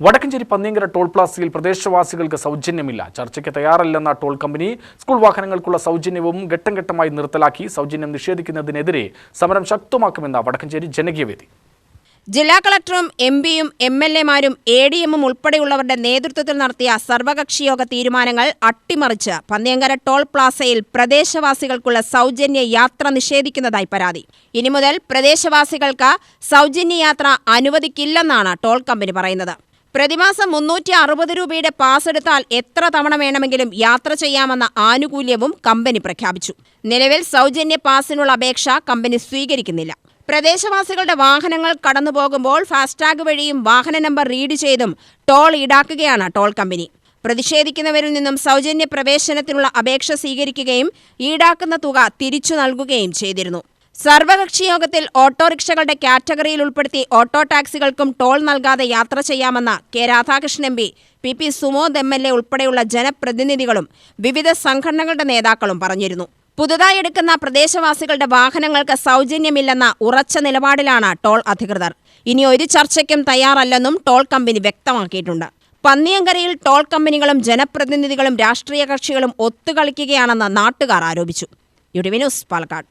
Vadakkanchery Panniyankara toll പ്ലാസയിൽ പ്രദേശവാസികൾക്ക് സൗജന്യമില്ല. ചർച്ചയ്ക്ക് തയ്യാറല്ലെന്ന toll company school വാഹനങ്ങൾക്കുള്ള സൗജന്യവും ഘട്ടം ഘട്ടമായി നിർത്തലാക്കി. സൗജന്യം നിഷേധിക്കുന്നതിനെതിരെ സമരം ശക്തമാക്കുമെന്ന വടക്കഞ്ചേരി ജനകീയവേദി. ജില്ലാ കളക്ടറും എംപിയും എംഎൽഎമാരും എഡിഎമ്മും ഉൾപ്പെടെയുള്ളവരുടെ നേതൃത്വത്തിൽ നടത്തിയ സർവകക്ഷിയോഗ തീരുമാനങ്ങൾ അട്ടിമറിച്ച് പന്നിയങ്കര ടോൾ പ്ലാസയിൽ പ്രദേശവാസികൾക്കുള്ള സൗജന്യ യാത്ര നിഷേധിക്കുന്നതായി പരാതി. ഇനി മുതൽ പ്രദേശവാസികൾക്ക് സൗജന്യ യാത്ര അനുവദിക്കില്ലെന്നാണ് ടോൾ കമ്പനി പറയുന്നത്. പ്രതിമാസം 360 രൂപയുടെ പാസ് എടുത്താൽ എത്ര തവണ വേണമെങ്കിലും യാത്ര ചെയ്യാമെന്ന ആനുകൂല്യവും കമ്പനി പ്രഖ്യാപിച്ചു. നിലവിൽ സൗജന്യ പാസിനുള്ള അപേക്ഷ കമ്പനി സ്വീകരിക്കുന്നില്ല. പ്രദേശവാസികളുടെ വാഹനങ്ങൾ കടന്നുപോകുമ്പോൾ ഫാസ്ടാഗ് വഴിയും വാഹന നമ്പർ റീഡ് ചെയ്തും ടോൾ ഈടാക്കുകയാണ് ടോൾ കമ്പനി. പ്രതിഷേധിക്കുന്നവരിൽ നിന്നും സൗജന്യ പ്രവേശനത്തിനുള്ള അപേക്ഷ സ്വീകരിക്കുകയും ഈടാക്കുന്ന തുക തിരിച്ചു നൽകുകയും ചെയ്തിരുന്നു. സർവകക്ഷി യോഗത്തിൽ ഓട്ടോറിക്ഷകളുടെ കാറ്റഗറിയിൽ ഉൾപ്പെടുത്തി ഓട്ടോ ടാക്സികൾക്കും ടോൾ നൽകാതെ യാത്ര ചെയ്യാമെന്ന് K Radhakrishnan M P Sumod MLA ഉൾപ്പെടെയുള്ള ജനപ്രതിനിധികളും വിവിധ സംഘടനകളുടെ നേതാക്കളും പറഞ്ഞിരുന്നു. പുതുതായി എടുക്കുന്ന പ്രദേശവാസികളുടെ വാഹനങ്ങൾക്ക് സൗജന്യമില്ലെന്ന ഉറച്ച നിലപാടിലാണ് ടോൾ അധികൃതർ. ഇനി ഒരു ചർച്ചയ്ക്കും തയ്യാറല്ലെന്നും ടോൾ കമ്പനി വ്യക്തമാക്കിയിട്ടുണ്ട്. പന്നിയങ്കരയിൽ ടോൾ കമ്പനികളും ജനപ്രതിനിധികളും രാഷ്ട്രീയ കക്ഷികളും ഒത്തുകളിക്കുകയാണെന്ന് നാട്ടുകാർ ആരോപിച്ചു. യുഡിവി ന്യൂസ്, പാലക്കാട്.